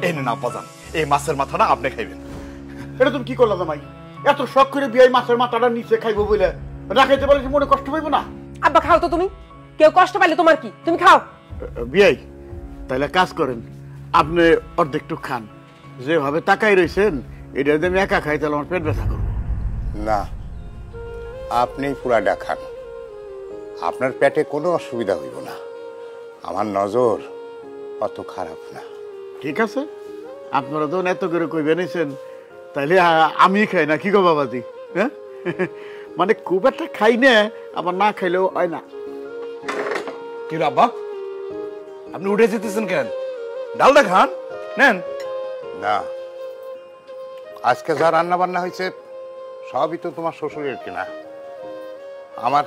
এই নেন আব্বাজান, এই মাছের মাথাটা আপনি খাইবেন। এটা তুমি কি করলা জামাই? এত শখ করে বিয়ে মাছের মাথাটা নিচে খাইবো বলে রাখাইতে বলে মনে কষ্ট পাইব না? আব্বা খাও তো তুমি, কেউ কষ্ট পাইলে তোমার কি, তুমি খাও। বিয়াই তাহলে কাজ করেন, আপনি অর্ধেকটু খান। যেভাবে তাকাই রয়েছেন এটা যদি আমি একা খাই তাহলে আমার পেট ব্যথা করবো। না, আপনি পুরাটা খান, আপনার পেটে কোনো অসুবিধা হইব না। আমার নজর অত খারাপ না। ঠিক আছে, আপনারা যখন এত করে কইবে নিছেন তাইলে আমি খাই না, কি গো বাবাজি? হ্যাঁ, মানে খুব একটা খাই না, আবার না খাইলেও হয় না। কি রে আব্বা, আপনি উঠে যেতেছেন কেন? ডালটা খান, নেন। না, আজকে যা রান্না বান্না হয়েছে সবই তো তোমার শ্বশুরের কিনা। আমার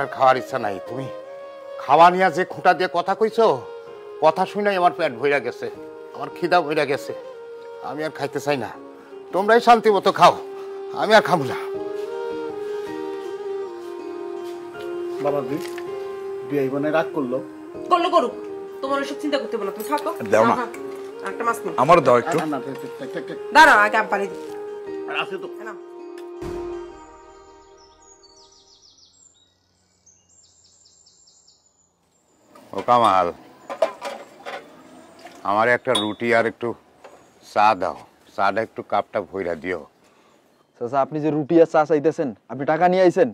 আর খাওয়ার ইচ্ছা নাই। তুমি খাওয়া নিয়ে যে খুঁটা দিয়ে কথা কইছো, কথা শুনেই আমার পেট ভইরা গেছে, আমার খিদা ভইরা গেছে। আমি আর খাইতে চাই না, তোমরাই শান্তি মতো খাও, আমি আর খাবো না। বাবাজি বিয়ে মানে রাগ করলো? করলো করুক, তোমার ওইসব চিন্তা করতে হবে না, তুমি থাকো। দাও না, একটা মাছ নাও। আমার দাও একটু। দাঁড়াও, আগে আব্বারে দিই। আছে তো। নাও। ও কামাল, আমার একটা রুটি আর একটু চা দাও। চাটা একটু কাপটা ভইরা দিও। চাচা, আপনি যে রুটি আর চা চাইতেছেন, আপনি টাকা নিয়ে আইছেন?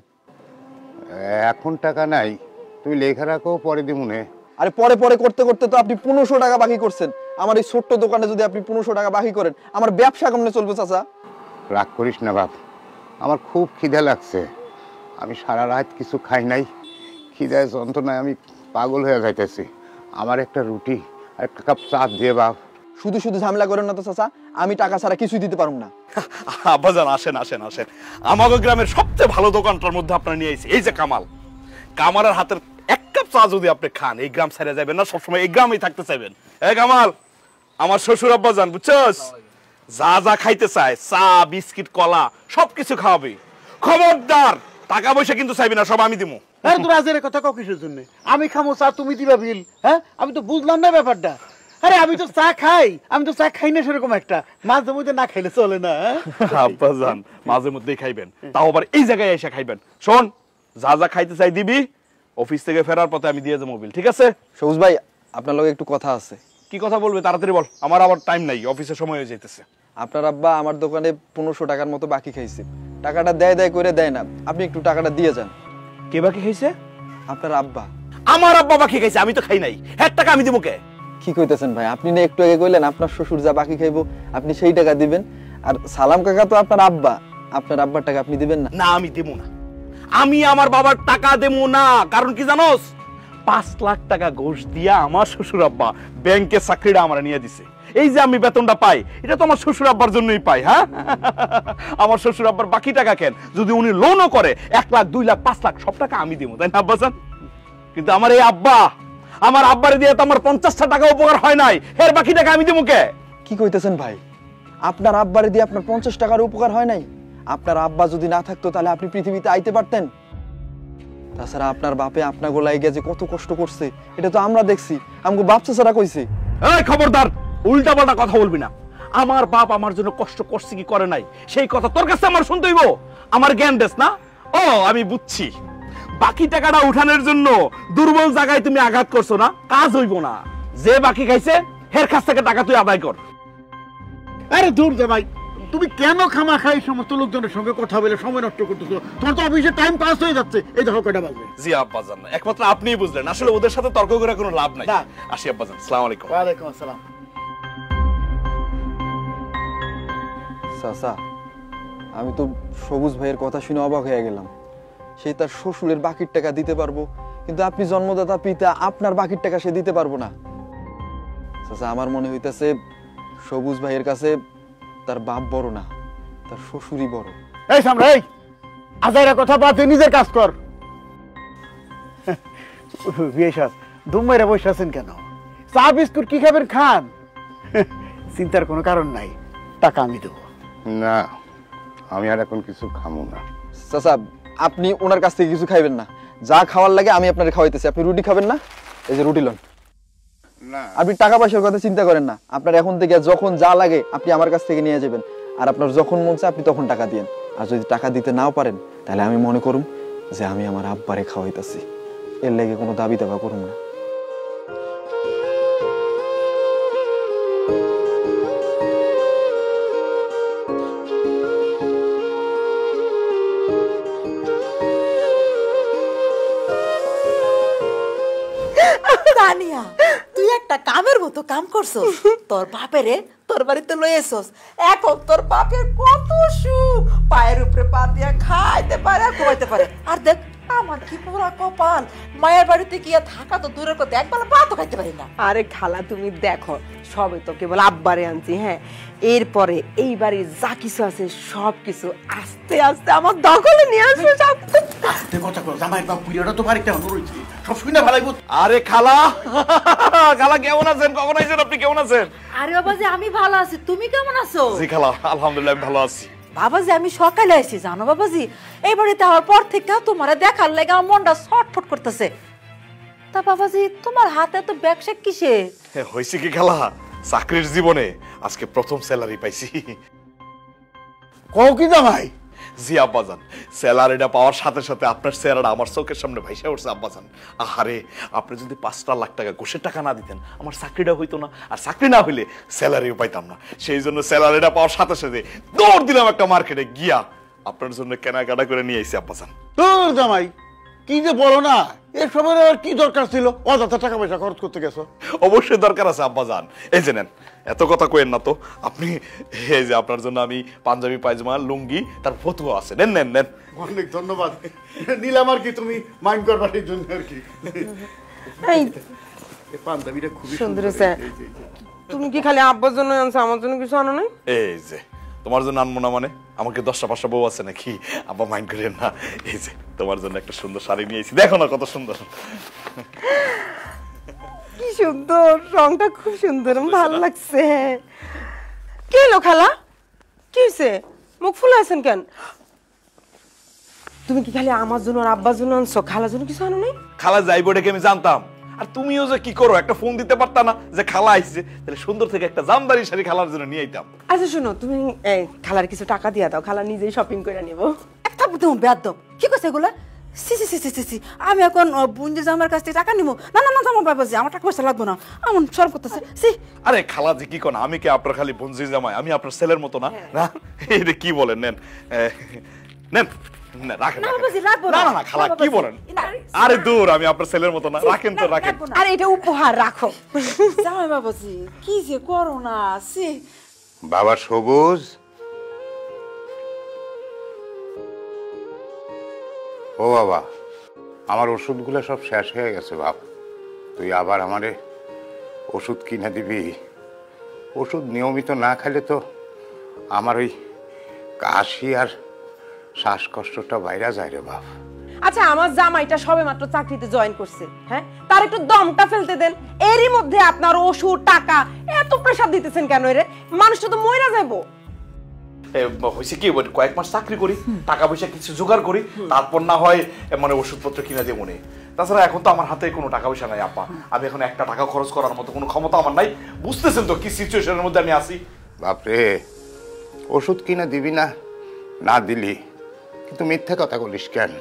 এখন টাকা নাই, তুমি লেখা রাখো, পরে দিমুনে। আরে পরে পরে করতে করতে তো আপনি 1500 টাকা বাকি করছেন। আমার এই ছোট্ট দোকানে যদি আপনি 1500 টাকা বাকি করেন, আমার ব্যবসা কেমনে চলবে চাচা? রাগ করিস না বাপ, আমার খুব খিদে লাগছে। আমি সারা রাত কিছু খাই নাই, খিদায় যন্ত্রণায় আমি পাগল হয়ে যাইতেছি। আমার একটা রুটি আর একটা কাপ চা দিয়ে বাপ। শুধু শুধু ঝামেলা করেন না তো চাচা, আমি টাকা ছাড়া কিছুই দিতে পারুম না। আব্বাজান আসেন আসেন আসেন, আমাগো গ্রামের সবচেয়ে ভালো দোকানটার মধ্যে আপনার নিয়ে আইছি। এই যে কামাল, কামালের হাতের এক কাপ চা যদি আপনি খান, এই গ্রাম ছেড়ে যাবেন না, সবসময় এই গ্রামেই থাকতে চাইবেন। এই কামাল, আমার শ্বশুর আব্বাজান বুঝছস, যা যা খাইতে চায়, চা বিস্কিট কলা সবকিছু খাওয়াবে। খবরদার টাকা পয়সা কিন্তু চাইবি না, সব আমি দিমু। আরে তোর আজের কথা কাউ কিসের জন্য? আমি খামো চা, তুমি দিবা বিল? হ্যাঁ, আমি তো বুঝলাম না ব্যাপারটা। আরে আমি তো চা খাই, আমি তো চা খাই না সেরকম একটা, মাঝে মধ্যে না খাইলে চলে না। আব্বাজান মাঝে মধ্যেই খাইবেন, তাও আবার এই জায়গায় এসে খাইবেন। শোন, যা যা খাইতে চাই দিবি, অফিস থেকে ফেরার পথে আমি দিয়ে যাবো বিল, ঠিক আছে? সবুজ ভাই, আপনার লগে একটু কথা আছে। কি কথা বলবে তাড়াতাড়ি বল, আমার আবার টাইম নাই, অফিসের সময় হয়ে যাইতেছে। আপনার আব্বা আমার দোকানে 1500 টাকার মতো বাকি খাইছে। টাকাটা দেয় করে দেয় না, আপনি একটু টাকাটা দিয়ে যান। কে বাকি খাইছে? আপনার আব্বা। আমার আব্বা বাকি খাইছে, আমি তো খাই নাই। হ্যাঁ, টাকা আমি দিব কে? কি কইতেছেন ভাই? আপনি না একটু আগে কইলেন আপনার শ্বশুর যা বাকি খাইবো আপনি সেই টাকা দিবেন, আর সালাম কাকা তো আপনার আব্বা, আপনার আব্বার টাকা আপনি দিবেন না? না, আমি দেবো না, আমি আমার বাবার টাকা দেবো না। কারণ কি জানোস, 5 লাখ টাকা ঘুষ দিয়া আমার শ্বশুর আব্বা ব্যাংকে চাকরিটা আমার নিয়ে দিছে। এই যে আমি বেতনটা পাই, এটা তো আমার শ্বশুর আব্বার জন্যই পাই। হ্যাঁ, আমার শ্বশুর আব্বার বাকি টাকা কেন, যদি উনি লোনও করে 1 লাখ 2 লাখ 5 লাখ সব টাকা আমি দেবো, তাই না আব্বাজান? কিন্তু আমার এই আব্বা, আমার আব্বারে দিয়ে তো আমার 50টা টাকা উপকার হয় নাই, এর বাকি টাকা আমি দেবো কে? কি কইতেছেন ভাই? আপনার আব্বারে দিয়ে আপনার 50 টাকার উপকার হয় নাই? আপনার আব্বা যদি না থাকতো তাহলে আপনি পৃথিবীতে আইতে পারতেন? তাছাড়া আপনার বাপে আপনার গোলাই গিয়ে যে কত কষ্ট করছে এটা তো আমরা দেখছি, আমাকে বাপ চাচারা কইছে। এই খবরদার, উল্টা পাল্টা কথা বলবি না। আমার বাপ আমার জন্য কষ্ট করছে কি করে নাই সেই কথা তোর কাছে আমার শুনতে হইব? আমার জ্ঞান দেস না? ও আমি বুঝছি, বাকি টাকাটা উঠানোর জন্য দুর্বল জায়গায় তুমি আঘাত করছো না, কাজ হইব না। যে বাকি খাইছে এর কাছ থেকে টাকা তুই আদায় কর। আরে দূর দে ভাই, তুমি কেন খামাখা এই সমস্ত লোকজনের সঙ্গে কথা বলে সময় নষ্ট করতেছো? তোমার তো অফিসে টাইম পাস হয়ে যাচ্ছে। এই দেখো কয়টা বাজে। জি আব্বাজান, একমাত্র আপনিই বুঝলেন, আসলে ওদের সাথে তর্ক করে কোনো লাভ নাই। আসি আব্বাজান, আসসালামু আলাইকুম। ওয়ালাইকুম আসসালাম। চাচা, আমি তো সবুজ ভাইয়ের কথা শুনে অবাক হয়ে গেলাম। সে তার শ্বশুরের বাকির টাকা দিতে পারবো, কিন্তু আপনি জন্মদাতা পিতা, আপনার বাকির টাকা সে দিতে পারবো না। চাচা, আমার মনে হইতেছে সবুজ ভাইয়ের কাছে তার বাপ বড় না, তার শ্বশুরই বড়। এই সামনে, এই আজাইরা কথা বাদ দিয়ে নিজের কাজ কর। বিয়ে সাহেব দুম মেরে বসে আছেন কেন? চা বিস্কুট কি খাবেন খান, চিন্তার কোনো কারণ নাই, টাকা আমি দেবো। না, আমি আর এখন কিছু খামু না। চাচা, আপনি ওনার কাছ থেকে কিছু খাইবেন না, যা খাওয়ার লাগে আমি আপনার খাওয়াইতেছি। আপনি রুটি খাবেন না? এই যে রুটি লন। আপনি টাকা পয়সার কথা চিন্তা করেন না, আপনার এখন থেকে যখন যা লাগে আপনি আমার কাছ থেকে নিয়ে যাবেন, আর আপনার যখন মন চায় আপনি তখন টাকা দিয়েন। আর যদি টাকা দিতে নাও পারেন তাহলে আমি মনে করুম যে আমি আমার আব্বারে খাওয়াইতেছি, এর লেগে কোনো দাবি দাবা করুম না। তানিয়া, তুই একটা কামের মতো কাম করছস। তোর বাপেরে তোর বাড়িতে লই এসছস, এখন তোর বাপের কত সুখ, পায়ের উপরে পা দিয়া খাইতে পারে আর ঘুমাইতে পারে। আর দেখ আমার কি পুরা কপাল, মায়ের বাড়িতে গিয়া থাকা তো দূরের কথা, একবেলা ভাতও খাইতে পারি না। আরে খালা তুমি দেখো, সবে তো কেবল আব্বারে আনছি, হ্যাঁ এরপরে এই বাড়ির যা কিছু আছে সব কিছু আস্তে আস্তে আমার দখলে নিয়ে আসবে সব। কথা কর, জামাই বাপ পুরিয়াটা তো বাড়িতে এখন রয়েছে, সব শুনে ভালাই বুঝ। আরে খালা, খালা কেমন আছেন? কখন আইছেন আপনি? কেমন আছেন? আরে বাবাজি আমি ভালো আছি, তুমি কেমন আছো? জি খালা, আলহামদুলিল্লাহ আমি ভালো আছি। বাবাজি আমি সকালে আসছি জানো বাবাজি, এই বাড়িতে আমার পর থেকে তোমার দেখার লেগে আমার মনটা ছটফট করতেছে। তা বাবাজি তোমার হাতে তো ব্যবসা কিসে? হয়েছে কি খালা, চাকরির জীবনে আজকে প্রথম স্যালারি পাইছি। কও কি জামাই? জি আব্বাজান, স্যালারিটা পাওয়ার সাথে সাথে আপনার চেহারাটা আমার চোখের সামনে ভাইসা উঠছে আব্বাজান। আহারে, আপনি যদি 5 লাখ টাকা ঘুষের টাকা না দিতেন আমার চাকরিটা হইতো না, আর চাকরি না হইলে স্যালারিও পাইতাম না। সেই জন্য স্যালারিটা পাওয়ার সাথে সাথে দৌড় দিলাম একটা মার্কেটে গিয়া আপনার জন্য কেনাকাটা করে নিয়ে আইছি আব্বাজান। তোর জামাই কি যে বলো না, এসবের আর কি দরকার ছিল? অযথা টাকা পয়সা খরচ করতে গেছো। অবশ্যই দরকার আছে আব্বাজান, এই যে নেন। এত কথা কইেন না তো আপনি, এই যে আপনার জন্য আমি পাঞ্জাবি পায়জামা লুঙ্গি তার ফতুয়া আছে, নেন নেন নেন। অনেক ধন্যবাদ, নিলাম আর কি, তুমি মাইন্ড করবার জন্য আর কি। এই এই পাঞ্জাবিটা খুবই সুন্দর সুন্দর। হয়েছে। তুমি কি খালি আব্বার জন্য আনছো, আমার জন্য কিছু আনো নাই? এই যে তোমার জন্য আনবো না মানে, আমাকে 10টা-5টা বউ আছে নাকি? আব্বা মাইন্ড করেন না। এই যে তোমার জন্য একটা সুন্দর শাড়ি নিয়ে এসেছি, দেখো না কত সুন্দর। কি সুন্দর, রংটা খুব সুন্দর, ভালো লাগছে। কি হলো খালা, কি হয়েছে? মুখ ফুলে আছেন কেন? তুমি কি খালি আমার জন্য আর আব্বার জন্য আনছো, খালার জন্য কিছু আনো নাই? খালা যাইবো ডেকে আমি জানতাম, আর তুমিও যে কি করো, একটা ফোন দিতে পারতা না যে খালা আইছে, তাহলে সুন্দর থেকে একটা জামদানি শাড়ি খালার জন্য নিয়ে আইতাম। আচ্ছা শোনো, তুমি খালার কিছু টাকা দিয়ে দাও, খালা নিজেই শপিং করে নিব। একটা তুমি বেয়াদব, কি কইছে এগুলা? সি সি সি সি সি সি, আমি এখন বুঞ্জে জামার কাছ থেকে টাকা নিব? না না না জামা বাবাজি, আমার টাকা পয়সা লাগবে না, আমার সরম করতেছে। সি আরে খালা যে কি কোন, আমি কি আপনার খালি বঞ্জি জামাই? আমি আপনার ছেলের মতো না? না এটা কি বলেন, নেন নেন না, রাখেন না রাখেন। বাবাজি, রাখবো না। না না না খালা, না কি বাবাজি, বলেন? না। আরে দূর, আমি আপনার ছেলের মতো না, রাখেন তো রাখেন। রাখবো না। আর এটা উপহার রাখো। জামাই বাবাজি কি যে করো না, সি। বাবা সবুজ, ও বাবা, আমার ওষুধগুলো সব শেষ হয়ে গেছে বাপ, তুই আবার আমারে ওষুধ কিনে দিবি? ওষুধ নিয়মিত না খেলে তো আমার ওই কাশি আর শ্বাসকষ্টটা বাইরে যায় রে বাপ। আচ্ছা আমার জামাইটা সবে মাত্র চাকরিতে জয়েন করছে, হ্যাঁ তার একটু দমটা ফেলতে দেন। এরই মধ্যে আপনার ওষুধ টাকা এত প্রেসার দিতেছেন কেন? এরে মানুষটা তো মইরা যাবো। হয়েছে কি, কয়েক মাস চাকরি করি, টাকা পয়সা কিছু জোগাড় করি, তারপর না হয় মানে ওষুধপত্র কিনে দিয়ে মনে। তাছাড়া এখন তো আমার হাতে কোনো টাকা পয়সা নাই আপা, আমি এখন একটা টাকা খরচ করার মতো কোনো ক্ষমতা আমার নাই। বুঝতেছেন তো কি সিচুয়েশনের মধ্যে আমি আছি। বাপরে, ওষুধ কিনে দিবি না, না দিলি কিন্তু মিথ্যা কথা বলিস কেন?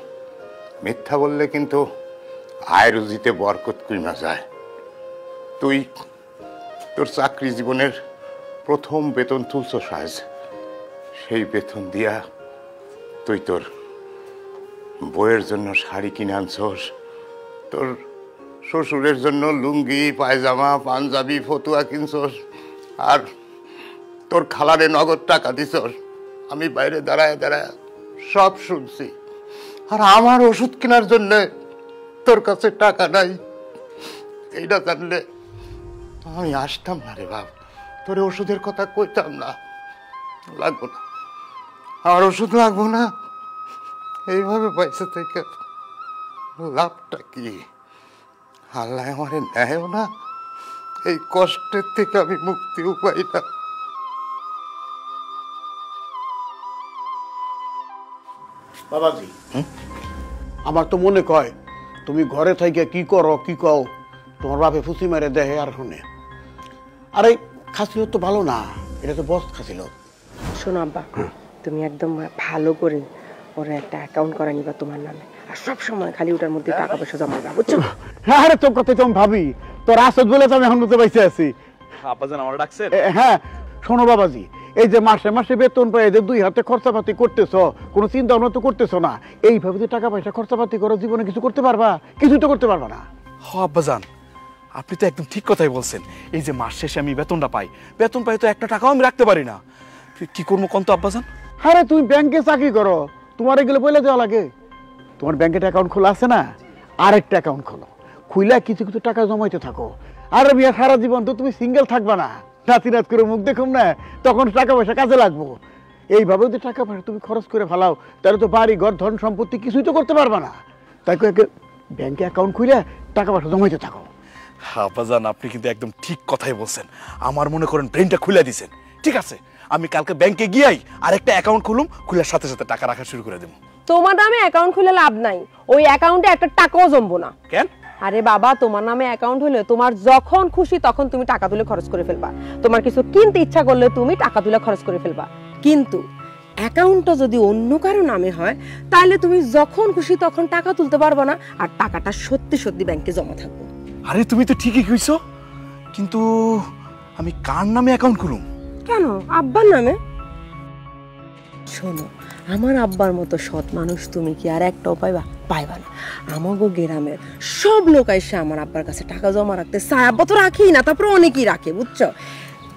মিথ্যা বললে কিন্তু আয় রুজিতে বরকত কমে যায়। তুই তোর চাকরি জীবনের প্রথম বেতন তুলছস আজ, সেই বেতন দিয়া তুই তোর বইয়ের জন্য শাড়ি কিনে আনছস, তোর শ্বশুরের জন্য লুঙ্গি পায়জামা পাঞ্জাবি ফতুয়া কিনছস, আর তোর খালারে নগদ টাকা দিছস। আমি বাইরে দাঁড়ায় দাঁড়ায় সব শুনছি, আর আমার ওষুধ কেনার জন্য তোর কাছে টাকা নাই। এইটা জানলে আমি আসতাম না রে বাপ, তোর ওষুধের কথা কইতাম না। লাগবো না, আমার ওষুধ লাগবো না। এইভাবে পয়সা থেকে লাভটা কি? আল্লাহ আমারে নেয়ও না, এই কষ্টের থেকে আমি মুক্তিও পাই না। বাবাজি, আমার তো মনে কয় তুমি ঘরে থেকে কি করো কি কও তোমার বাপে ফুসি মেরে দেহে আর শুনে। আরে খাসিল তো ভালো না, এটা তো বস খাসিল। শোনো আব্বা, তুমি একদম ভালো করে ওরা একটা অ্যাকাউন্ট করে নিবা তোমার নামে, আর সব সময় খালি ওটার মধ্যে টাকা পয়সা জমা করবা, বুঝছো? আরে তোর কথা তো আমি ভাবি, তোর আসত বলে তো আমি এখন মতো পাইছে আছি। আব্বাজান আমার ডাকছেন? হ্যাঁ শোনো বাবাজি, এই যে মাসে মাসে বেতন পাই, এদের 2 হাতে খরচাপাতি করতেছো, কোনো চিন্তা ভাবনা তো করতেছো না। এইভাবে যে টাকা পয়সা খরচাপাতি করো, জীবনে কিছু করতে পারবা? কিছু তো করতে পারবা না। আব্বাজান আপনি তো একদম ঠিক কথাই বলছেন। এই যে মাস শেষে আমি বেতনটা পাই, বেতন পাই তো একটা টাকাও আমি রাখতে পারি না। কি করবো কোন তো আব্বাজান? আরে তুমি ব্যাংকে চাকরি করো, তোমার এগুলো বলে দেওয়া লাগে? তোমার ব্যাংকের অ্যাকাউন্ট খোলা আছে না, আরেকটা অ্যাকাউন্ট খোলো, খুইলা কিছু কিছু টাকা জমাইতে থাকো। আর বিয়া সারা জীবন তো তুমি সিঙ্গেল থাকবা না, নাতি নাচ করে মুখ দেখুম না, তখন টাকা পয়সা কাজে লাগবো। এইভাবে যদি টাকা পয়সা তুমি খরচ করে ফেলাও, তাহলে তো বাড়ি ঘর ধন সম্পত্তি কিছুই তো করতে পারবা না। তাই ব্যাংকে অ্যাকাউন্ট খুলে টাকা পয়সা জমাইতে থাকো। আব্বাজান আপনি কিন্তু একদম ঠিক কথাই বলছেন, আমার মনে করেন ব্রেনটা খুলে দিছেন। ঠিক আছে, আমি কালকে ব্যাংকে গিয়েই আরেকটা অ্যাকাউন্ট খুলুম, খুলার সাথে সাথে টাকা রাখা শুরু করে দেবো। তোমার নামে অ্যাকাউন্ট খুলে লাভ নাই, ওই অ্যাকাউন্টে একটা টাকাও জমবো না। কেন? আরে বাবা, তোমার নামে অ্যাকাউন্ট হলে তোমার যখন খুশি তখন তুমি টাকা তুলে খরচ করে ফেলবা, তোমার কিছু কিনতে ইচ্ছা করলে তুমি টাকা তুলে খরচ করে ফেলবা। কিন্তু অ্যাকাউন্টটা যদি অন্য কারো নামে হয়, তাহলে তুমি যখন খুশি তখন টাকা তুলতে পারবে না, আর টাকাটা সত্যি সত্যি ব্যাংকে জমা থাকবে। আরে তুমি তো ঠিকই কইছো, কিন্তু আমি কার নামে অ্যাকাউন্ট খুলুম? কেন আব্বার নামে? শোনো, আমার আব্বার মতো সৎ মানুষ তুমি কি আর একটাও পাইবা না। আমাগো গ্রামের সব লোক এসে আমার আব্বার কাছে টাকা জমা রাখতে চায়, আব্বা তো রাখেই না, তারপরে অনেকেই রাখে, বুঝছো?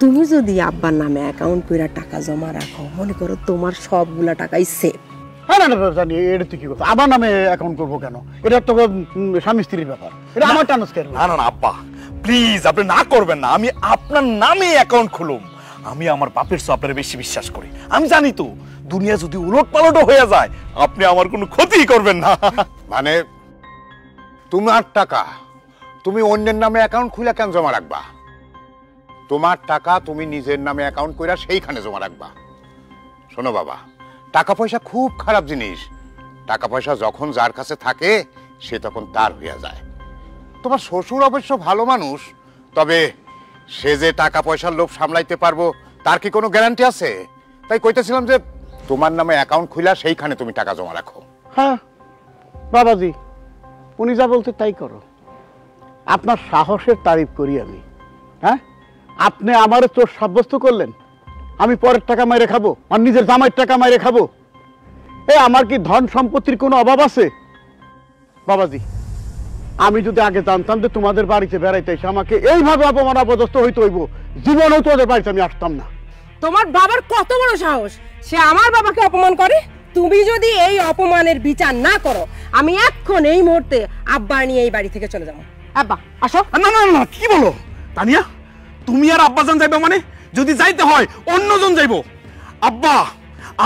তুমি যদি আব্বার নামে অ্যাকাউন্ট করে টাকা জমা রাখো, মনে করো তোমার সবগুলা টাকাই সেফ। হ্যাঁ না জানি, এটা তুই কি কথা, আমার নামে অ্যাকাউন্ট করবো কেন? এটা তো স্বামী স্ত্রীর ব্যাপার, এটা আমার টানস কেন? না না না আব্বা, প্লিজ আপনি না করবেন না, আমি আপনার নামে অ্যাকাউন্ট খুলুম। আমি আমার বাপের চেয়ে আপনার বেশি বিশ্বাস করি। আমি জানি তো দুনিয়া যদি উলট পালটও হয়ে যায়, আপনি আমার কোনো ক্ষতি করবেন না। মানে তোমার টাকা তুমি অন্যের নামে অ্যাকাউন্ট খুলে কেন জমা রাখবা? তোমার টাকা তুমি নিজের নামে অ্যাকাউন্ট কইরা সেইখানে জমা রাখবা। শোনো বাবা, টাকা পয়সা খুব খারাপ জিনিস। টাকা পয়সা যখন যার কাছে থাকে সে তখন তার হয়ে যায়। তোমার শ্বশুর অবশ্য ভালো মানুষ, তবে সে যে টাকা পয়সার লোভ সামলাইতে পারবো তার কি কোনো গ্যারান্টি আছে? তাই কইতেছিলাম যে তোমার নামে অ্যাকাউন্ট খুলা সেইখানে তুমি টাকা জমা রাখো। হ্যাঁ বাবাজি, উনি যা বলতে তাই করো। আপনার সাহসের তারিফ করি আমি। হ্যাঁ, আপনি আমারে চোর সাব্যস্ত করলেন, আমি পরের টাকা মাইরে খাবো আর নিজের জামাইয়ের টাকা মাইরে খাবো? আমার কি ধন সম্পত্তির কোনো অভাব আছে? বাবাজি, আমি যদি আগে জানতাম যে তোমাদের বাড়িতে বেড়াইতে এসে আমাকে এইভাবে অপমান অপদস্থ হইতে হইব, জীবনেও তোদের বাড়িতে আমি আসতাম না। তোমার বাবার কত বড় সাহস, সে আমার বাবাকে অপমান করে? তুমি যদি এই অপমানের বিচার না করো, আমি এখন এই মুহূর্তে আব্বা নিয়ে এই বাড়ি থেকে চলে যাবো। আব্বা আসো। না না না, কি বলো তানিয়া? তুমি আর আব্বাজান যাইবে মানে? যদি যাইতে হয় অন্যজন যাইবো। আব্বা,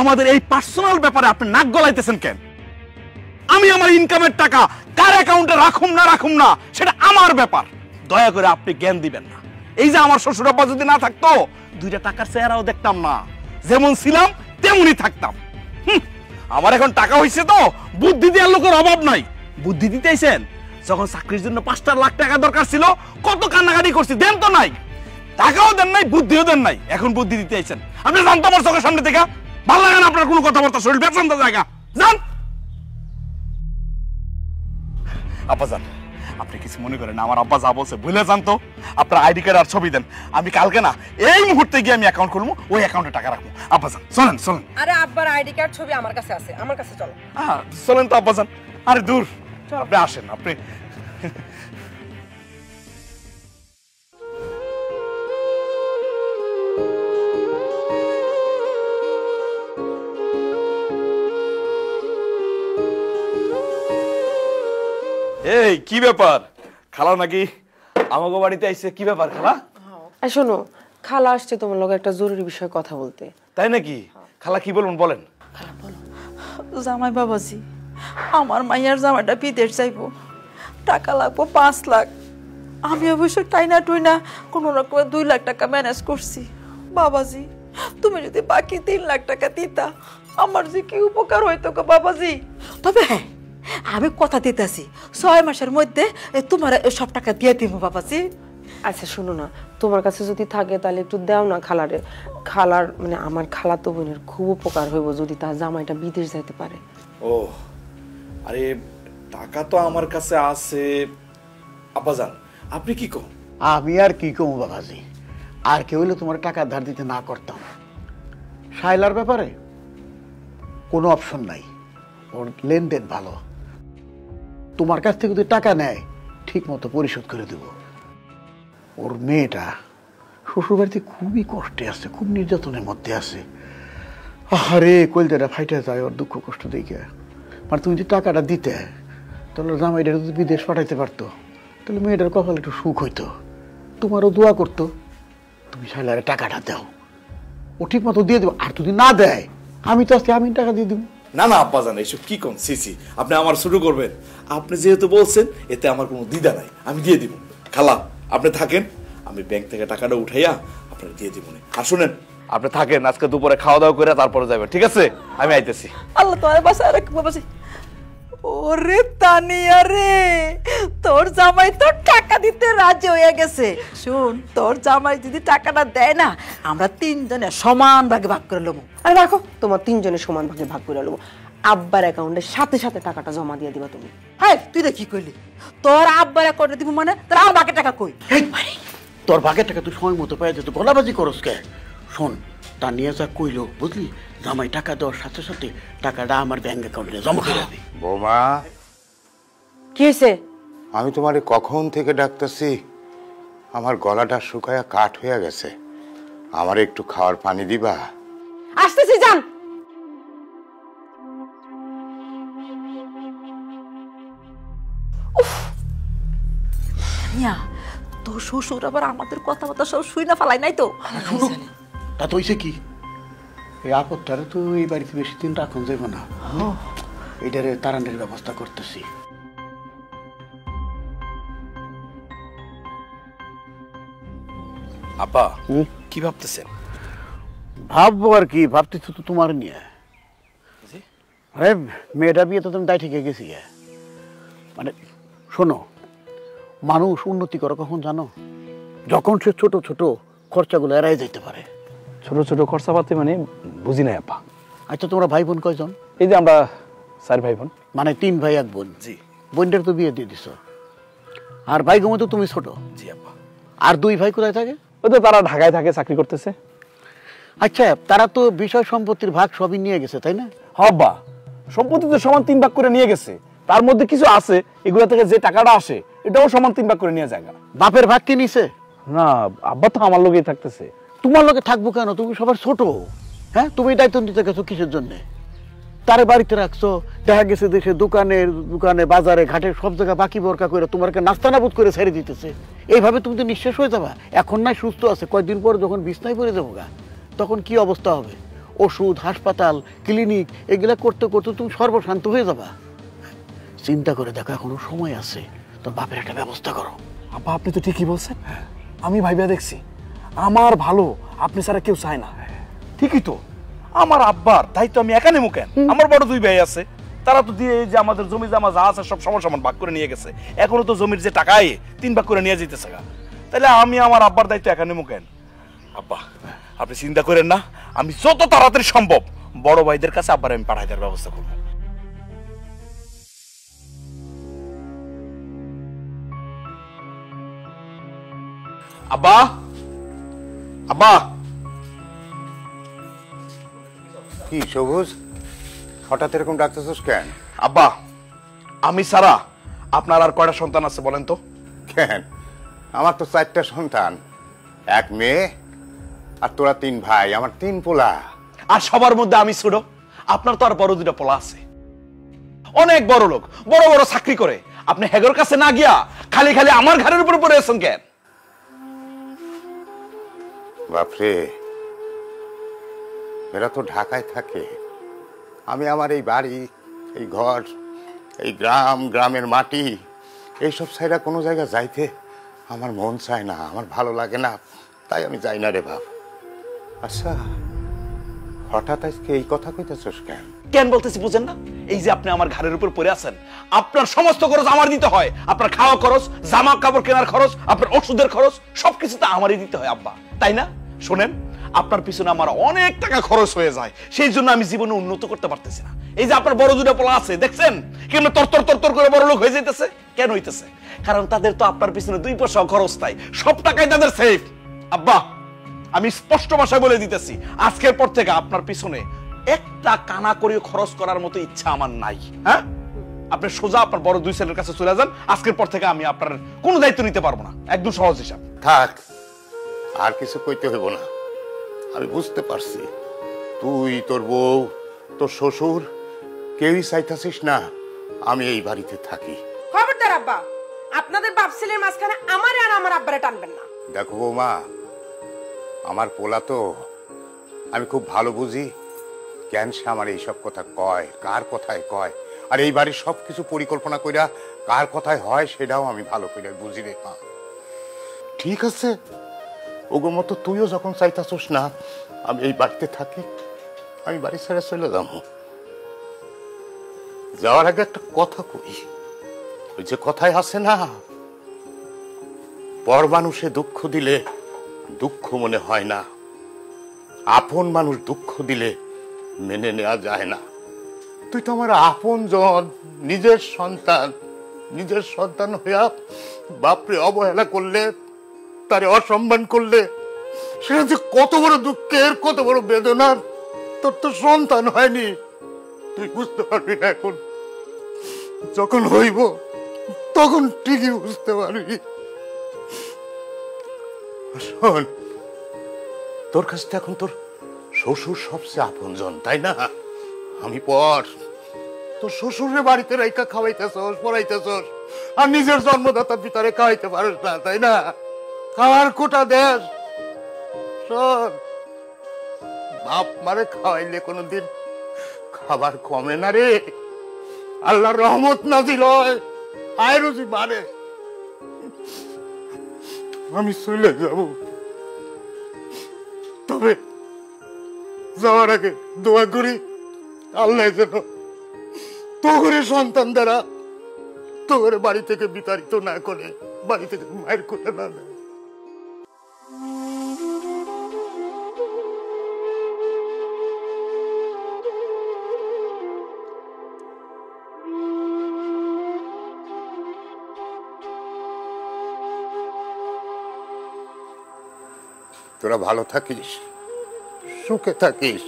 আমাদের এই পার্সোনাল ব্যাপারে আপনি নাক গলাইতেছেন কেন? আমি আমার ইনকামের টাকা কার অ্যাকাউন্টে রাখুম না সেটা আমার ব্যাপার। দয়া করে আপনি জ্ঞান দিবেন না। এই যে আমার শ্বশুর আব্বা যদি না থাকতো, 2টা টাকার চেহারাও দেখতাম না, যেমন ছিলাম তেমনই থাকতাম। আমার এখন টাকা হইছে তো বুদ্ধি দেওয়ার লোকের অভাব নাই। বুদ্ধি দিতেইছেন, যখন চাকরির জন্য 5 লাখ টাকা দরকার ছিল কত কান্নাকাটি করছি, দেন তো নাই, টাকাও দেন নাই, বুদ্ধিও দেন নাই, এখন বুদ্ধি দিতে আইছেন। আপনি জানতো আমার চোখের সামনে থেকে ভালো লাগে না আপনার কোনো কথাবার্তা, শরীর বেতন জায়গা যান। আব্বা যান, আপনি কিছু মনে করেন, আমার আব্বা যা বলছে ভুলে যান তো। আপনার আইডি কার্ড আর ছবি দেন, আমি কালকে না এই মুহূর্তে গিয়ে আমি অ্যাকাউন্ট খুলবো, ওই অ্যাকাউন্টে টাকা রাখবো। আব্বা যান চলেন চলেন। আরে আব্বার আইডি কার্ড ছবি আমার কাছে আছে, আমার কাছে চলো। হ্যাঁ চলেন তো আব্বা যান। আরে দূর, আপনি আসেন। আপনি এই কি ব্যাপার? খালা নাকি আমাগো বাড়িতে আইছে? কি ব্যাপার খালা? শোনো, খালা আসছে তোমার লগে একটা জরুরি বিষয়ে কথা বলতে। তাই নাকি? খালা কি বলুন বলেন। জামাই বাবাজি, আমার মাইয়ার জামাইটা বিদেশ যাইব, টাকা লাগবো 5 লাখ। আমি অবশ্য টাইনা টুইনা কোনো রকমে 2 লাখ টাকা ম্যানেজ করছি। বাবাজি, তুমি যদি বাকি 3 লাখ টাকা দিতা, আমার যে কি উপকার হইতো গো বাবাজি। তবে হ্যাঁ, আমি কথা দিতেছি 6 মাসের মধ্যে তোমার সব টাকা দিয়ে দিব বাবাজি। আচ্ছা শোনো না, তোমার কাছে যদি থাকে তাহলে একটু দাও না খালারে। খালার মানে আমার খালাতো বোনের খুব উপকার হইব যদি তার জামাইটা বিদেশ যাইতে পারে। ও আরে টাকা তো আমার কাছে আছে আব্বাজান, আপনি কি কম? আমি আর কি কমু বাবাজি, আর কেউ হইলে তোমার টাকা ধার দিতে না করতাম। শাইলার ব্যাপারে কোনো অপশন নাই, ওর লেনদেন ভালো। তোমার কাছ থেকে যদি টাকা নেয় ঠিক মতো পরিশোধ করে দেব। ওর মেয়েটা শ্বশুরবাড়িতে খুবই কষ্টে আছে, খুব নির্যাতনের মধ্যে আছে। আরে কলজাটা ফাইটা যায় ওর দুঃখ কষ্ট দেখে। মানে তুমি যদি টাকাটা দিতে তাহলে জামাইটা যদি বিদেশ পাঠাইতে পারতো তাহলে মেয়েটার কপালে একটু সুখ হইতো, তোমারও দোয়া করতো। তুমি শাইলারে টাকাটা দাও, ও ঠিক মতো দিয়ে দেবো। আর যদি না দেয় আমি তো আজকে আমি টাকা দিয়ে দেবো। না না আব্বাজান, এইসব কি কোন সিসি, আপনি আমার শুরু করবেন। আপনি যেহেতু বলছেন এতে আমার কোনো দ্বিধা নাই, আমি দিয়ে দিব। খালা আপনি থাকেন, আমি ব্যাংক থেকে টাকাটা উঠাইয়া আপনার দিয়ে দিব। আর শুনেন, আপনি থাকেন, আজকে দুপুরে খাওয়া দাওয়া করে তারপরে যাবেন, ঠিক আছে? আমি আইতেছি। আল্লাহ তোমার বাসায় রাখ বাবাজি। ওরে তানিয়া রে, তোর জামাই তো টাকা দিতে রাজি হয়ে গেছে। শুন, তোর জামাই যদি টাকাটা দেয় না, আমরা 3 জনে সমান ভাগে ভাগ করে নেবো। আরে রাখো, তোমার 3 জনের সমান ভাগে ভাগ করে নেবো। আব্বার অ্যাকাউন্টের সাথে সাথে টাকাটা জমা দিয়ে দিবা তুমি। হ্যাঁ, তুই কি করলি? তোর আব্বার অ্যাকাউন্টে দিব মানে তোর আমার বাকি টাকা কই? তোর ভাগের টাকা তুই সময় মতো পাই যেত, গলাবাজি করস কে? শোন, তা নিয়ে যা কইলো বুঝলি, জামাই টাকা দেওয়ার সাথে সাথে টাকাটা আমার ব্যাংক অ্যাকাউন্টে জমা করে যাবে। বৌমা, কি হয়েছে? আমি তোমারে কখন থেকে ডাকতেছি, আমার গলাটা শুকায়া কাঠ হয়ে গেছে। আমার একটু খাওয়ার পানি দিবা? আসতেছি, যান। মিয়া, তোর শ্বশুর আবার আমাদের কথাবার্তা সব শুই না ফেলাই নাই তো? শুনো, তা তো হইছে কি, এই আপদটারে তো এই বাড়িতে বেশি দিন রাখুন যাব না। এটারে তারানের ব্যবস্থা করতেছি। আব্বা কি ভাবতেছেন? ভাববো আর কি, ভাবতেছি তো তোমার নিয়ে। আরে মেয়েটা বিয়ে তো তুমি দায় ঠিক গেছি। মানে শোনো, মানুষ উন্নতি করে কখন জানো? যখন সে ছোট ছোট খরচাগুলো এড়াই যেতে পারে। ছোট ছোট খরচাপাতি মানে বুঝি নাই আব্বা। আচ্ছা তোমরা ভাই বোন কয়জন? এই যে আমরা 4 ভাই বোন। মানে 3 ভাই 1 বোন। জি। বোনটার তো বিয়ে দিয়ে দিছো। আর ভাই গোমে তো তুমি ছোট। জি আব্বা। আর 2 ভাই কোথায় থাকে? ওই তো তারা ঢাকায় থাকে, চাকরি করতেছে। আচ্ছা, তারা তো বিষয় সম্পত্তির ভাগ সবই নিয়ে গেছে, তাই না? আব্বা, সম্পত্তি তো সমান 3 ভাগ করে নিয়ে গেছে। তার মধ্যে কিছু আছে এগুলো থেকে যে টাকাটা আসে এটাও সমান 3 ভাগ করে নিয়ে যায়। বাপের ভাগ কি নিছে? না, আব্বা তো আমার লগেই থাকতেছে। তোমার লগে থাকবো কেন? তুমি সবার ছোট। হ্যাঁ, তুমি দায়িত্ব নিতে গেছো কিসের জন্য? তারে বাড়িতে রাখছো, দেখা গেছে দেশে দোকানে বাজারে ঘাটে সব জায়গায় বাকি বরকা করে তোমাকে নাস্তানাবুদ করে ছেড়ে দিতেছে। এইভাবে তুমি তো নিঃশেষ হয়ে যাবা। এখন নাই সুস্থ আছে, কয়েকদিন পর যখন বিছনায় পড়ে যাবো গা, তখন কি অবস্থা হবে? ওষুধ, হাসপাতাল, ক্লিনিক এগুলা করতে করতে তুমি সর্বশান্ত হয়ে যাবা। চিন্তা করে দেখো, এখনো সময় আছে, তোর বাপের একটা ব্যবস্থা করো। আব্বা আপনি তো ঠিকই বলছেন, আমি ভাইবা দেখছি আমার ভালো আপনি ছাড়া কেউ চায় না। ঠিকই তো, আমার আব্বার দায়িত্ব আমি একা নেবো কেন? আমার বড় 2 ভাই আছে, তারা তো দিয়ে যে আমাদের জমি জামা যা আছে সব সমান সমান ভাগ করে নিয়ে গেছে। এখনো তো জমির যে টাকায় 3 ভাগ করে নিয়ে যেতেছে গা, তাহলে আমি আমার আব্বার দায়িত্ব একা নেবো কেন? আব্বা আপনি চিন্তা করেন না, আমি যত তাড়াতাড়ি সম্ভব বড় ভাইদের কাছে আব্বার আমি পাঠাই দেওয়ার ব্যবস্থা করবো। আব্বা, আব্বা। কি সবুজ, হঠাৎ এরকম ডাকতেছিস কেন? আব্বা, আমি সারা আপনার আর কয়টা সন্তান আছে বলেন তো? কেন, আমার তো 4টা সন্তান, 1 মেয়ে আর তোরা 3 ভাই, আমার 3 পোলা। আর সবার মধ্যে আমি ছোট। আপনার তো আর বড় 2টা পোলা আছে, অনেক বড় লোক, বড় বড় চাকরি করে। আপনি হেগর কাছে না গিয়া খালি খালি আমার ঘরের উপরে পড়ে আছেন কেন? বাপরে, এরা তো ঢাকায় থাকে, আমি আমার এই বাড়ি, এই ঘর, এই গ্রাম, গ্রামের মাটি এইসব ছাইরা কোনো জায়গা যাইতে আমার মন চায় না, আমার ভালো লাগে না, তাই আমি যাই না রে বাপ। আচ্ছা হঠাৎ আজকে এই কথা কইতেছস কেন? কেন বলতেছি বুঝেন না? এই যে আপনি আমার ঘাড়ের উপর পড়ে আছেন, আপনার সমস্ত খরচ আমার দিতে হয়। আপনার খাওয়া খরচ, জামা কাপড় কেনার খরচ, আপনার ওষুধের খরচ সবকিছু তো আমারই দিতে হয় আব্বা, তাই না? শোনেন, আপনার পিছনে আমার অনেক টাকা খরচ হয়ে যায়, সেই জন্য আমি জীবনে উন্নত করতে পারতেছি না। এই যে আপনার বড় দুটো পোলা আছে, দেখছেন কেমন তর করে বড় লোক হয়ে যাইতেছে? কেন হইতেছে? কারণ তাদের তো আপনার পিছনে 2 পয়সা খরচ নাই, সব টাকাই তাদের সেফ। আব্বা, আমি স্পষ্ট ভাষায় বলে দিতেছি, আজকের পর থেকে আপনার পিছনে একটা কানা করে খরচ করার মতো ইচ্ছা আমার নাই। হ্যাঁ, আপনি সোজা আপনার বড় 2 ছেলের কাছে চলে যান। আজকের পর থেকে আমি আপনার কোনো দায়িত্ব নিতে পারবো না, একদম সহজ হিসাব। থাক, আর কিছু কইতে হইব না। আমি বুঝতে পারছি তুই, তোর বউ, তোর শ্বশুর কেউই চাইতাছিস না আমি এই বাড়িতে থাকি। খবরদার আব্বা, আপনাদের বাপ ছেলের মাঝখানে আমারে আর আমার আব্বারে টানবেন না। দেখো বৌমা, আমার পোলা তো, আমি খুব ভালো বুঝি কেন সে আমার এইসব কথা কয়, কার কথায় কয়, আর এই বাড়ির সবকিছু পরিকল্পনা কইরা কার কথায় হয় সেটাও আমি ভালো করে বুঝি রে মা। ঠিক আছে, ওগো মতো তুইও যখন চাইতাছস না আমি এই বাড়িতে থাকি, আমি বাড়ি ছেড়ে চলে যাবো। যাওয়ার আগে একটা কথা কই, ওই যে কথায় আছে না, পর মানুষে দুঃখ দিলে দুঃখ মনে হয় না, আপন মানুষ দুঃখ দিলে মেনে নেওয়া যায় না। তুই তো আমার আপন জন, নিজের সন্তান হইয়া বাপরে অবহেলা করলে, তারে অসম্মান করলে, সেটা যে কত বড় দুঃখের, কত বড় বেদনার। তোর তো সন্তান হয়নি, তুই বুঝতে পারবি না। এখন যখন হইব তখন ঠিকই বুঝতে পারবি। শোন, তোর কাছ থেকে এখন তোর শ্বশুর সবচেয়ে আপন জন, তাই না? আমি পর তোর শ্বশুরের বাড়িতে রাইকা খাওয়াইতেছস, পড়াইতেছস, আর নিজের জন্মদাতার ভিতরে খাওয়াইতে পারিস না, তাই না? খাওয়ার কোটা দেশ। শোন, বাপ মারে খাওয়াইলে কোনোদিন খাবার কমে না রে, আল্লাহর রহমত নাজিল হয়, আয় রুজি বাড়ে। আমি চলে যাব, তবে যাওয়ার আগে দোয়া করি আল্লাহ যেন তোরে সন্তান দ্বারা তোরে বাড়ি থেকে বিতাড়িত না করে, বাড়ি থেকে মায়ের করে না দেয়। তোরা ভালো থাকিস, সুখে থাকিস।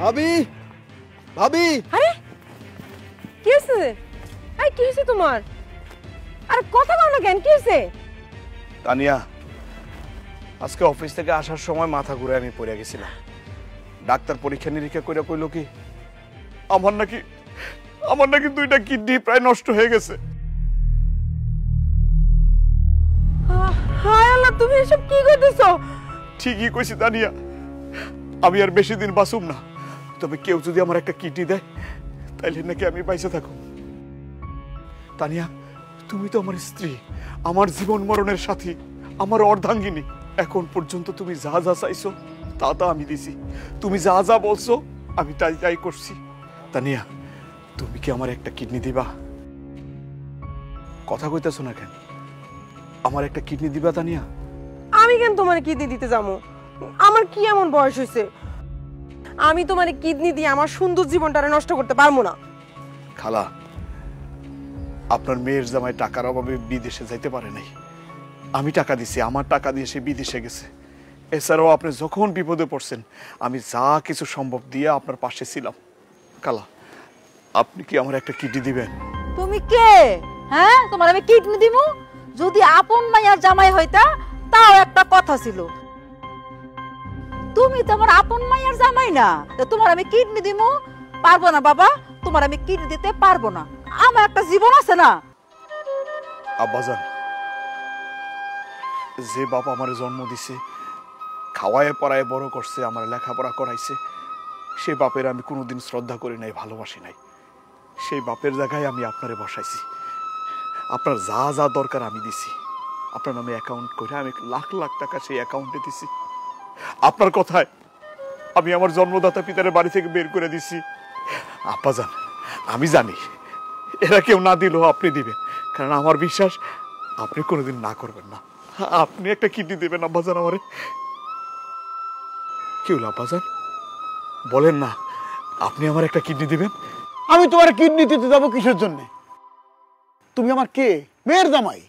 ভাবি, ভাবি, আরে কি হয়েছে? আরে কি হয়েছে তোমার? আরে কথা বল না কেন, কি হয়েছে? তানিয়া, আজকে অফিস থেকে আসার সময় মাথা ঘুরে আমি পড়ে গেছিলাম। ডাক্তার পরীক্ষা নিরীক্ষা করে কইল কি, আমার নাকি 2টা কিডনি প্রায় নষ্ট হয়ে গেছে। হায় আল্লাহ, তুমি এসব কি করতেছো? ঠিকই কইছি তানিয়া, আমি আর বেশি দিন বাঁচুম না, তবে কেউ যদি আমার একটা কিডনি দেয় তাইলে নাকি আমি বাইসে থাকুম। তানিয়া, তুমি তো আমার স্ত্রী, আমার জীবন মরণের সাথী, আমার অর্ধাঙ্গিনী। এখন পর্যন্ত তুমি যা যা চাইছো তা আমি দিছি, তুমি যা যা বলছো আমি তাই করছি। তানিয়া, তুমি কি আমার একটা কিডনি দিবা? কথা কইতেছো না কেন? আমার একটা কিডনি দিবা তানিয়া? আমি কেন তোমার কিডনি দিতে যাবো? আমার কি এমন বয়স হয়েছে আমি তোমার কিডনি দিয়ে আমার সুন্দর জীবনটারে নষ্ট করতে পারবো না। খালা, আপনার মেয়ের জামাই টাকার অভাবে বিদেশে যাইতে পারে নাই, আমি টাকা দিছি, আমার টাকা দিয়ে সে বিদেশে গেছে। এছাড়াও আপনি যখন বিপদে পড়ছেন আমি যা কিছু সম্ভব দিয়ে আপনার পাশে ছিলাম। কালা, আপনি কি আমার একটা কিডনি দিবেন? তুমি কে? হ্যাঁ, তোমার আমি কিডনি দিমু? যদি আপন মাইয়ার জামাই হইতা তাও একটা কথা ছিল। তুমি তো আমার আপন মাইয়ার জামাই না, তো তোমার আমি কিডনি দিমু? পারবো না বাবা, তোমার আমি কিডনি দিতে পারবো না। আমার একটা জীবন আছে না। আব্বাজান, যে বাপ আমার জন্ম দিছে, খাওয়ায় পড়ায় বড় করছে, আমার লেখাপড়া করাইছে, সেই বাপের আমি কোনোদিন শ্রদ্ধা করি নাই, ভালোবাসি নাই। সেই বাপের জায়গায় আমি আপনারে বসাইছি। আপনার যা যা দরকার আমি দিছি। আপনার নামে অ্যাকাউন্ট করে আমি লাখ লাখ টাকা সেই অ্যাকাউন্টে দিছি। আপনার কথায় আমি আমার জন্মদাতা পিতার বাড়ি থেকে বের করে দিছি। আব্বাজান, আমি জানি এরা কেউ না দিলেও আপনি দিবেন, কারণ আমার বিশ্বাস আপনি কোনোদিন না করবেন না। আপনি একটা কিডনি দেবেন আব্বাজান আমারে। কি হলো আব্বাজান, বলেন না আপনি আমার একটা কিডনি দিবেন? আমি তোমার কিডনি দিতে যাবো কিসের জন্য? তুমি আমার কে? মেয়ের জামাই।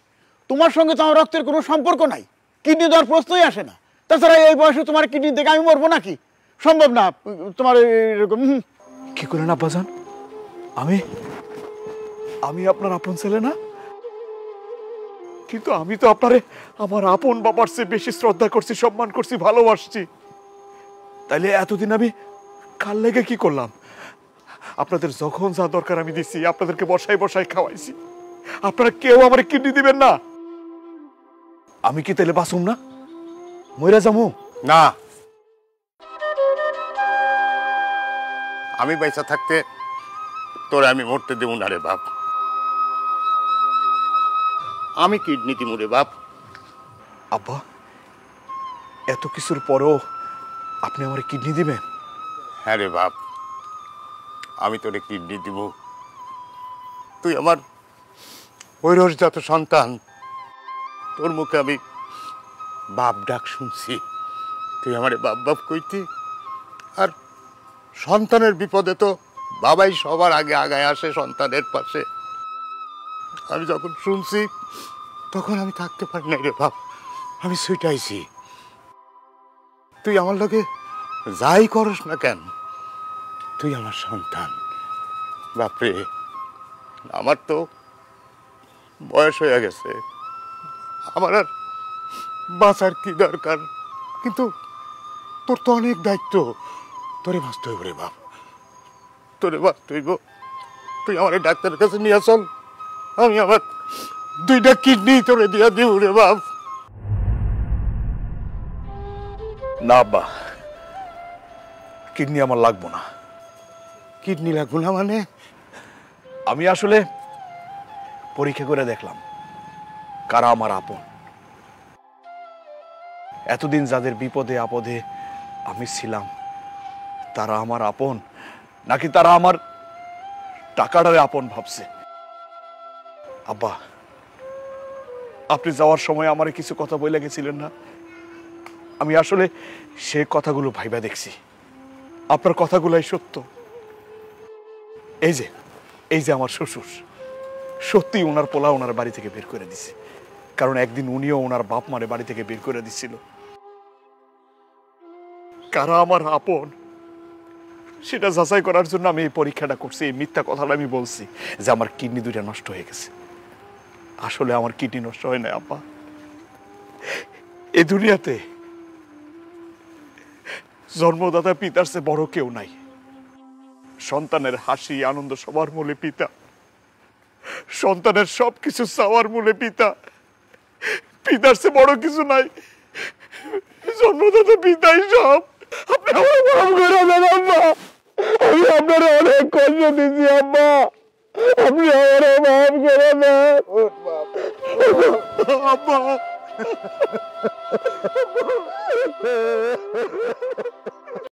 তোমার সঙ্গে তো আমার রক্তের কোনো সম্পর্ক নাই, কিডনি দেওয়ার প্রশ্নই আসে না। তাছাড়া এই বয়সে তোমার কিডনি দেখে আমি মরবো নাকি? সম্ভব না। তোমার এরকম কি করেন আব্বাজান? আমি আমি আপনার আপন ছেলে না? কিন্তু আমি তো আপনারে আমার আপন বাবার চেয়ে বেশি শ্রদ্ধা করছি, সম্মান করছি, ভালোবাসছি। তাইলে এতদিন আমি কাল লেগে কি করলাম? আপনাদের যখন যা দরকার আমি দিছি, আপনাদেরকে বসাই বসাই খাওয়াইছি। আপনারা কেউ আমার কিডনি দিবেন না? আমি কি তাইলে বাঁচুম না? মইরা যামু? না, আমি পয়সা থাকতে তোরে আমি মরতে দেবো না রে বাপ। আমি কিডনি দিমু রে বাপ। আব্বা, এত কিছুর পরেও আপনি আমার কিডনি দিবেন? হ্যাঁ রে বাপ, আমি তোরে কিডনি দিব। তুই আমার ঐরসজাত সন্তান, তোর মুখে আমি বাপ ডাক শুনছি। তুই আমারে বাপ বাপ কইতি। আর সন্তানের বিপদে তো বাবাই সবার আগে আগায় আসে সন্তানের পাশে। আমি যখন শুনছি তখন আমি থাকতে পারি নাই রে বাপ, আমি ছুটাইছি। তুই আমার লগে যাই করস না কেন, তুই আমার সন্তান। বাপরে, আমার তো বয়স হয়ে গেছে, আমার আর বাঁচার কি দরকার? কিন্তু তোর তো অনেক দায়িত্ব, তোরে বাঁচতে হইব রে বাপ, তোরে বাঁচতে হইব। তুই আমার ডাক্তারের কাছে নিয়ে চল, আমি আমার 2টা কিডনি তোরে দিয়া দিব রে বাপ। না আব্বা, কিডনি আমার লাগবো না। কিডনি লাগবো না মানে? আমি আসলে পরীক্ষা করে দেখলাম কারা আমার আপন। এতদিন যাদের বিপদে আপদে আমি ছিলাম, তারা আমার আপন নাকি তারা আমার টাকাটারে আপন ভাবছে? আব্বা, আপনি যাওয়ার সময় আমারে কিছু কথা বলে গেছিলেন না? আমি আসলে সে কথাগুলো ভাইবা দেখছি। আপনার কথাগুলাই সত্য। এই যে আমার শ্বশুর, সত্যি ওনার পোলা ওনার বাড়ি থেকে বের করে দিছে, কারণ একদিন উনিও ওনার বাপ মারে বাড়ি থেকে বের করে দিছিল। কারা আমার আপন সেটা যাচাই করার জন্য আমি এই পরীক্ষাটা করছি। এই মিথ্যা কথাটা আমি বলছি যে আমার কিডনি 2টা নষ্ট হয়ে গেছে। আসলে আমার কিডনি নষ্ট হয় না আব্বা। এই দুনিয়াতে জন্মদাতা পিতার চেয়ে বড় কেউ নাই। সন্তানের হাসি আনন্দ সবার মূলে পিতা, সন্তানের সবকিছু চাওয়ার মূলে পিতা। পিতার চেয়ে বড় কিছু নাই, জন্মদাতা পিতাই সব। আপনি আমার মাফ করে দেন আম্মা, আমি আপনার অনেক কষ্ট দিচ্ছি আম্মা, আপনি আমার মাফ করে দেন আম্মা।